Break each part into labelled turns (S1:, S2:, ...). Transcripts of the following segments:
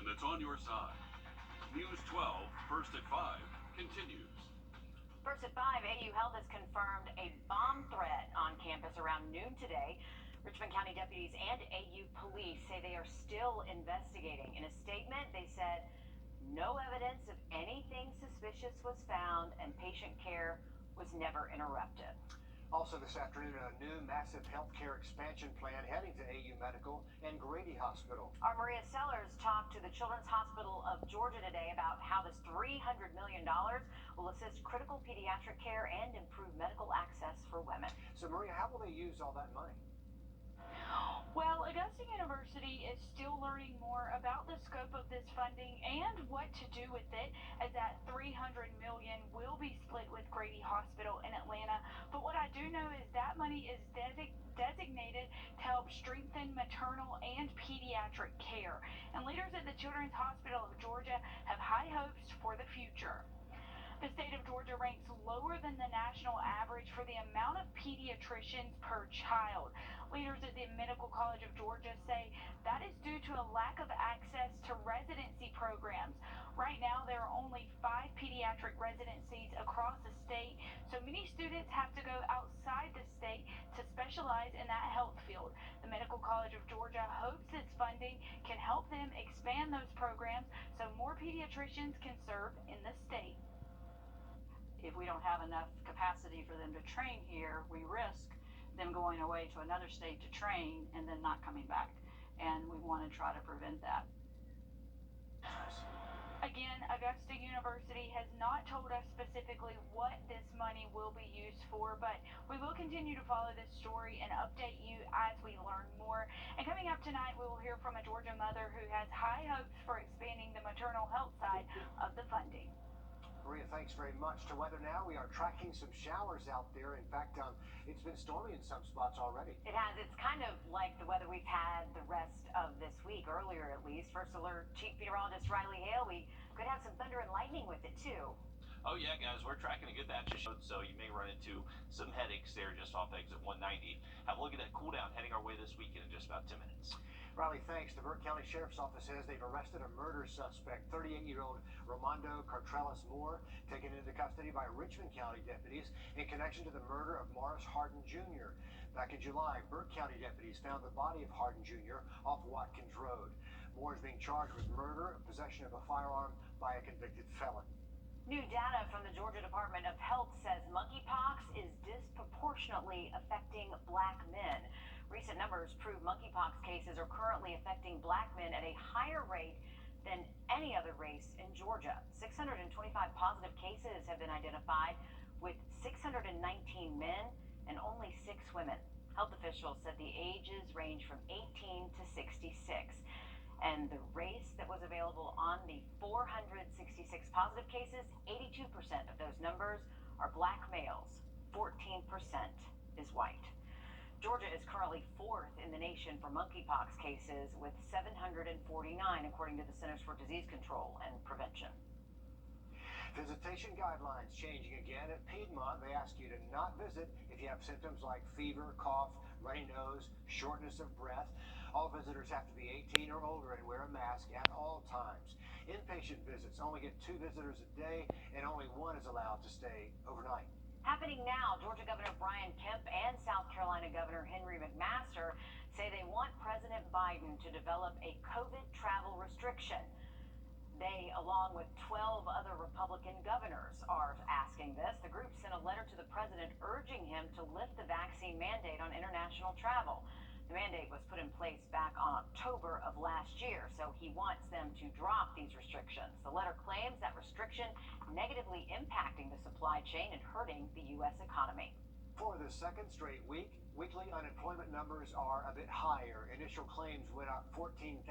S1: information that's on your side. News 12, first at 5, continues.
S2: First at 5, AU Health has confirmed a bomb threat on campus around noon today. Richmond County deputies and AU police say they are still investigating. In a statement, they said no evidence of anything suspicious was found and patient care was never interrupted.
S3: Also this afternoon, a new massive healthcare expansion plan heading to AU Medical and Grady Hospital.
S2: Our Maria Sellers talked to the Children's Hospital of Georgia today about how this $300 million will assist critical pediatric care and improve medical access for women.
S3: So Maria, how will they use all that money?
S4: Well, Augusta University is still learning more about the scope of this funding and what to do with it, as that $300 million will be split with Grady Hospital in Atlanta. But what I do know is that money is designated to help strengthen maternal and pediatric care. And leaders at the Children's Hospital of Georgia have high hopes for the future. The state of Georgia ranks lower than the national average for the amount of pediatricians per child. Leaders at the Medical College of Georgia say that is due to a lack of access to residency programs. Right now, there are only 5 pediatric residencies across the state, so many students have to go outside the state to specialize in that health field. The Medical College of Georgia hopes this funding can help them expand those programs so more pediatricians can serve in the state.
S5: If we don't have enough capacity for them to train here, we risk them going away to another state to train and then not coming back. And we want to try to prevent that.
S4: Again, Augusta University has not told us specifically what this money will be used for, but we will continue to follow this story and update you as we learn more. And coming up tonight, we will hear from a Georgia mother who has high hopes for expanding the maternal health side of the funding.
S3: Maria, thanks very much. To weather now, we are tracking some showers out there. In fact, it's been stormy in some spots already.
S2: It has. It's kind of like the weather we've had the rest of this week, earlier at least. First Alert Chief Meteorologist Riley Hale, we could have some thunder and lightning with it too.
S6: Oh yeah, guys, we're tracking a good batch of shows, so you may run into some headaches there just off exit 190. Have a look at that cool down heading our way this weekend in just about 10 minutes.
S3: Riley, thanks. The Burke County Sheriff's Office says they've arrested a murder suspect, 38-year-old Ramondo Cartrelis Moore, taken into custody by Richmond County deputies in connection to the murder of Morris Hardin Jr. Back in July, Burke County deputies found the body of Hardin Jr. off Watkins Road. Moore is being charged with murder and possession of a firearm by a convicted felon.
S2: New data from the Georgia Department of Health says monkeypox is disproportionately affecting black men. Recent numbers prove monkeypox cases are currently affecting black men at a higher rate than any other race in Georgia. 625 positive cases have been identified, with 619 men and only 6 women. Health officials said the ages range from 18 to 66. And the race that was available on the 466 positive cases, 82% of those numbers are black males, 14% is white. Georgia is currently 4th in the nation for monkeypox cases, with 749, according to the Centers for Disease Control and Prevention.
S3: Visitation guidelines changing again. At Piedmont, they ask you to not visit if you have symptoms like fever, cough, runny nose, shortness of breath. All visitors have to be 18 or older and wear a mask at all times. Inpatient visits only get 2 visitors a day, and only 1 is allowed to stay overnight.
S2: Happening now, Georgia Governor Brian Kemp and South Carolina Governor Henry McMaster say they want President Biden to develop a COVID travel restriction. They, along with 12 other Republican governors, are asking this. The group sent a letter to the president urging him to lift the vaccine mandate on international travel. The mandate was put in place back on October of last year, so he wants them to drop these restrictions. The letter claims that restriction negatively impacting the supply chain and hurting the U.S. economy.
S3: For the second straight week, weekly unemployment numbers are a bit higher. Initial claims went up 14,000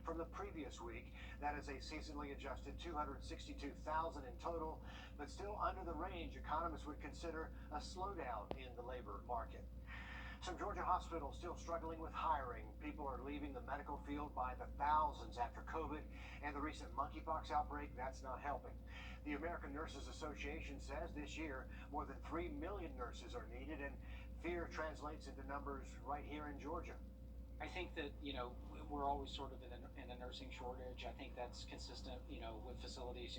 S3: from the previous week. That is a seasonally adjusted 262,000 in total, but still under the range economists would consider a slowdown in the labor market. Some Georgia hospitals still struggling with hiring. People are leaving the medical field by the thousands after COVID and the recent monkeypox outbreak. That's not helping. The American Nurses Association says this year more than 3 million nurses are needed, and fear translates into numbers right here in Georgia.
S7: I think that, we're always sort of in a nursing shortage. I think that's consistent, with facilities,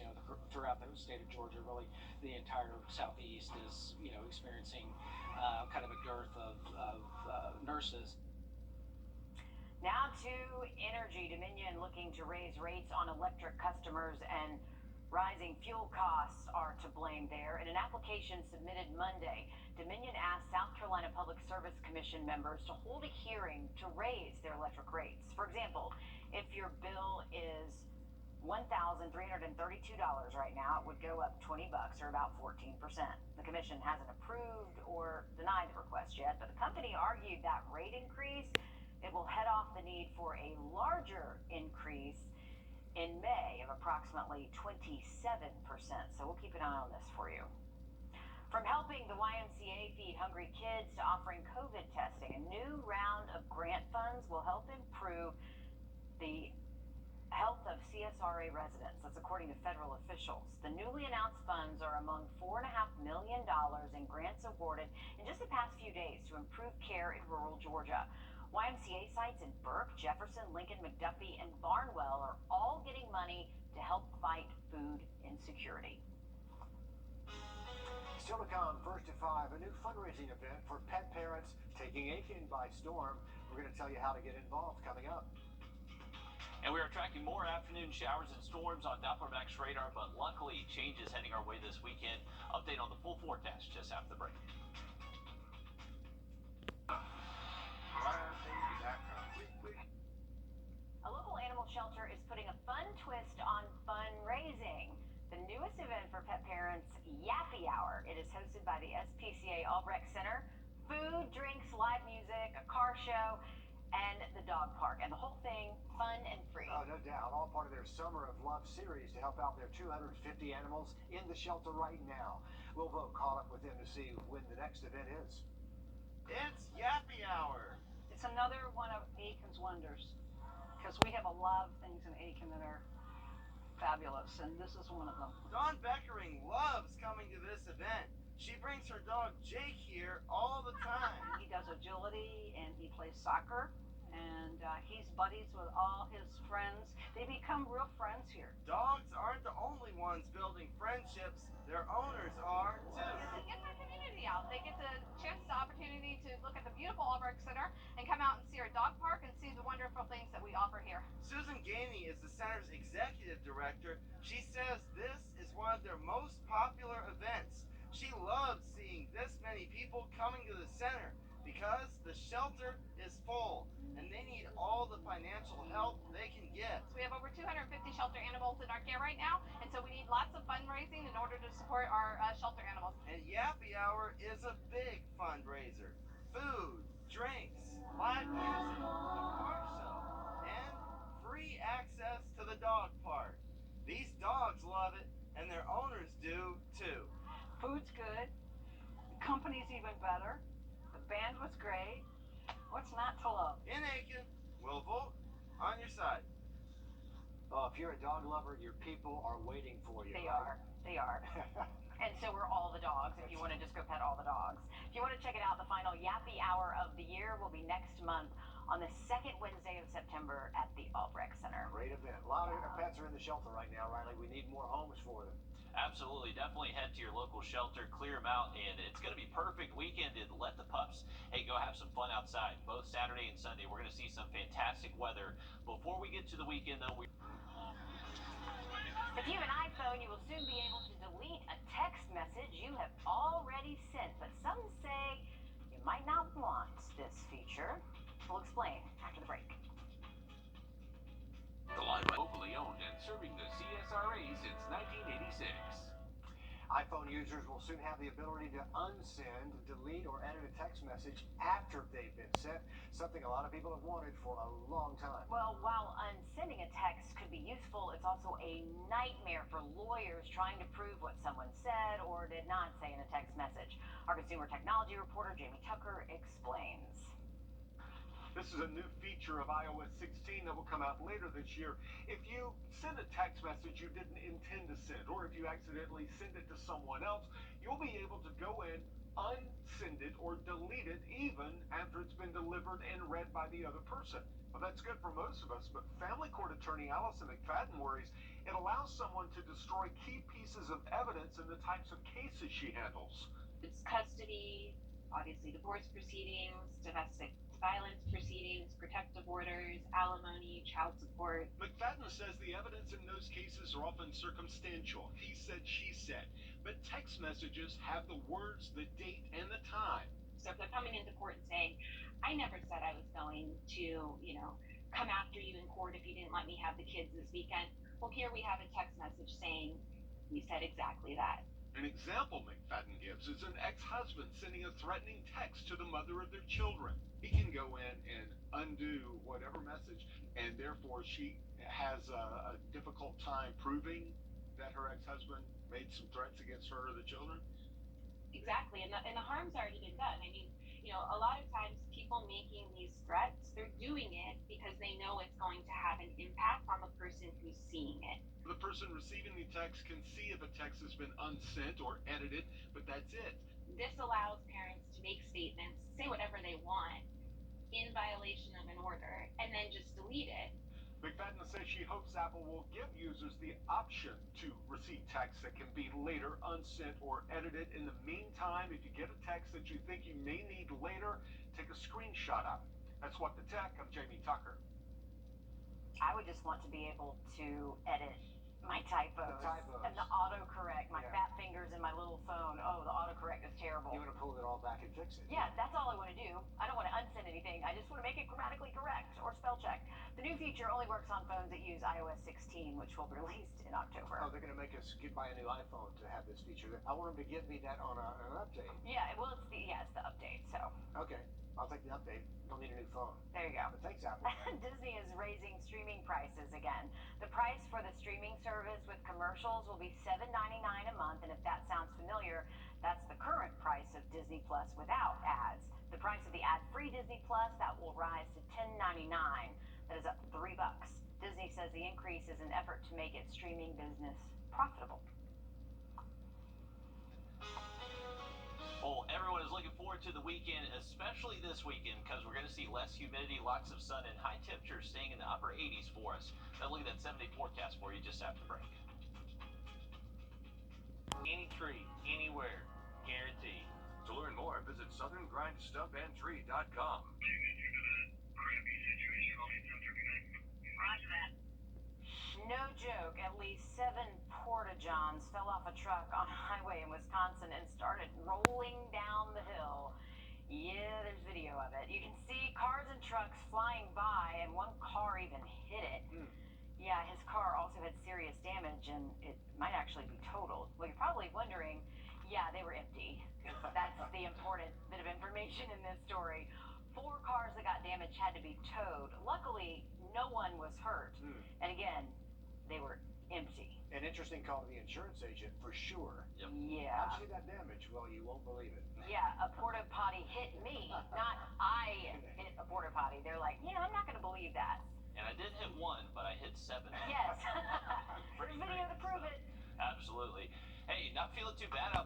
S7: throughout the state of Georgia. Really, the entire southeast is, experiencing kind of a dearth of nurses.
S2: Now to energy. Dominion looking to raise rates on electric customers, and rising fuel costs are to blame there. In an application submitted Monday, Dominion asked South Carolina Public Service Commission members to hold a hearing to raise their electric rates. For example, if your bill is $1,332 right now, it would go up $20 or about 14%. The commission hasn't approved or denied the request yet, but the company argued that rate increase, it will head off the need for a larger increase in May of approximately 27%. So we'll keep an eye on this for you. From helping the YMCA feed hungry kids to offering COVID testing, a new round of grant funds will help improve the health of CSRA residents. That's according to federal officials. The newly announced funds are among $4.5 million in grants awarded in just the past few days to improve care in rural Georgia. YMCA sites in Burke, Jefferson, Lincoln, McDuffie, and Barnwell are all getting money to help fight food insecurity.
S3: Still to come, first at 5, a new fundraising event for pet parents taking Aiken by storm. We're going to tell you how to get involved coming up.
S6: And we are tracking more afternoon showers and storms on Doppler Max radar, but luckily changes heading our way this weekend. Update on the full forecast just after the break.
S2: A local animal shelter is putting a fun twist on fundraising. The newest event for pet parents, Yappy Hour. It is hosted by the SPCA Albrecht Center. Food, drinks, live music, a car show, and the dog park. And the whole thing fun and free.
S3: Oh, no doubt. All part of their Summer of Love series to help out their 250 animals in the shelter right now. We'll vote caught up with them to see when the next event is.
S8: It's Yappy Hour.
S5: It's another one of Aiken's wonders, because we have a lot of things in Aiken that are fabulous, and this is one of them.
S8: Dawn Beckering loves coming to this event. She brings her dog Jake here all the time.
S5: He does agility and he plays soccer, and he's buddies with all his friends. They become real friends here.
S8: Dogs aren't the only ones building friendships. Their owners are too.
S9: It gets our community out. They get the chance, the opportunity to look at the beautiful Albrecht Center and come out and see our dog park and see the wonderful things that we offer here.
S8: Susan Gainey is the center's executive director. She says this is one of their most popular events. She loves seeing this many people coming to the center because the shelter is full and they need all the financial help they can get.
S9: We have over 250 shelter animals in our care right now, and so we need lots of fundraising in order to support our shelter animals.
S8: And Yappy Hour is a big fundraiser. Food, drinks, live music, a car show, and free access to the dog park. These dogs love it, and their owners do too.
S5: Food's good, the company's even better, the band was great. What's not to love?
S8: In Aiken, we'll vote on your side.
S3: Oh, if you're a dog lover, your people are waiting for you.
S2: They are. And so are all the dogs, if you want to just go pet all the dogs. If you want to check it out, the final Yappy Hour of the year will be next month on the second Wednesday of September at the Albrecht Center.
S3: Great event. A lot of pets are in the shelter right now, Riley. We need more homes for them.
S6: Absolutely. Definitely head to your local shelter, clear them out, and it's going to be perfect weekend to let the pups, go have some fun outside. Both Saturday and Sunday, we're going to see some fantastic weather. Before we get to the weekend, though,
S2: If you have an iPhone, you will soon be able to delete a text message you have already sent, but some say you might not want this feature. We'll explain after the break.
S1: The line locally owned and serving the CSRA since 1986.
S3: iPhone users will soon have the ability to unsend, delete, or edit a text message after they've been sent, something a lot of people have wanted for a long time.
S2: Well, while unsending a text could be useful, it's also a nightmare for lawyers trying to prove what someone said or did not say in a text message. Our consumer technology reporter, Jamie Tucker, explains.
S10: This is a new feature of iOS 16 that will come out later this year. If you send a text message you didn't intend to send, or if you accidentally send it to someone else, you'll be able to go in, unsend it or delete it even after it's been delivered and read by the other person. Well, that's good for most of us, but family court attorney Allison McFadden worries it allows someone to destroy key pieces of evidence in the types of cases she handles.
S11: It's custody, obviously divorce proceedings, domestic violence proceedings, protective orders, alimony, child support.
S10: McFadden says the evidence in those cases are often circumstantial. He said, she said. But text messages have the words, the date, and the time.
S11: So if they're coming into court and saying, I never said I was going to, come after you in court if you didn't let me have the kids this weekend. Well, here we have a text message saying, you said exactly that.
S10: An example McFadden gives is an ex-husband sending a threatening text to the mother of their children. He can go in and undo whatever message, and therefore she has a difficult time proving that her ex-husband made some threats against her or the children.
S11: Exactly, and the harm's already been done. I mean, a lot of times people making these threats, they're doing it because they know it's going to have an impact on the person who's seeing it.
S10: The person receiving the text can see if a text has been unsent or edited, but that's it.
S11: This allows parents to make statements, say whatever they want, in violation of an order, and then just delete it.
S10: McFadden says she hopes Apple will give users the option to receive texts that can be later unsent or edited. In the meantime, if you get a text that you think you may need later, take a screenshot of it. That's What the Tech. I'm Jamie Tucker.
S2: I would just want to be able to edit my typos, and the autocorrect, my fat fingers in my little phone. Oh, the autocorrect is terrible.
S3: You want to pull it all back and fix it?
S2: Yeah, that's all I want to do. I don't want to unsend anything. I just want to make it grammatically correct or spell check. The new feature only works on phones that use iOS 16, which will be released in October.
S3: Oh, they're going to make us buy a new iPhone to have this feature. I want them to give me that on an update.
S2: Yeah, well, it's the update, so.
S3: Okay, I'll take the update. Don't need a new phone.
S2: There you go.
S3: But thanks, Apple.
S2: Disney is raising streaming prices again. The price for the streaming service with commercials will be $7.99 a month, and if that sounds familiar, that's the current price of Disney Plus without ads. The price of the ad-free Disney Plus, that will rise to $10.99. That is up $3. Disney says the increase is an effort to make its streaming business profitable.
S6: Well, everyone is looking forward to the weekend, especially this weekend, because we're going to see less humidity, lots of sun, and high temperatures staying in the upper 80s for us. Now look at that 7-day forecast for you just after break.
S1: Any tree, anywhere, guaranteed. To learn more, visit southerngrindstumpandtree.com.
S2: No joke, at least 7 porta-johns fell off a truck on a highway in Wisconsin and started rolling down the hill. Yeah, there's video of it. You can see cars and trucks flying by, and one car even hit it. Yeah, his car also had serious damage, and it might actually be totaled. Well, you're probably wondering, yeah, they were empty. That's the important bit of information in this story. 4 cars that got damaged had to be towed. Luckily, no one was hurt. And again, they were empty.
S3: An interesting call to the insurance agent, for sure.
S6: Yep.
S2: Yeah.
S3: How'd you see that damage? Well, you won't believe it.
S2: Yeah, a porta potty hit me, not I hit a porta potty. They're like, yeah, I'm not going to believe that.
S6: And I did hit 1, but I hit 7.
S2: Yes. There's video to prove it.
S6: Absolutely. Hey, not feeling too bad out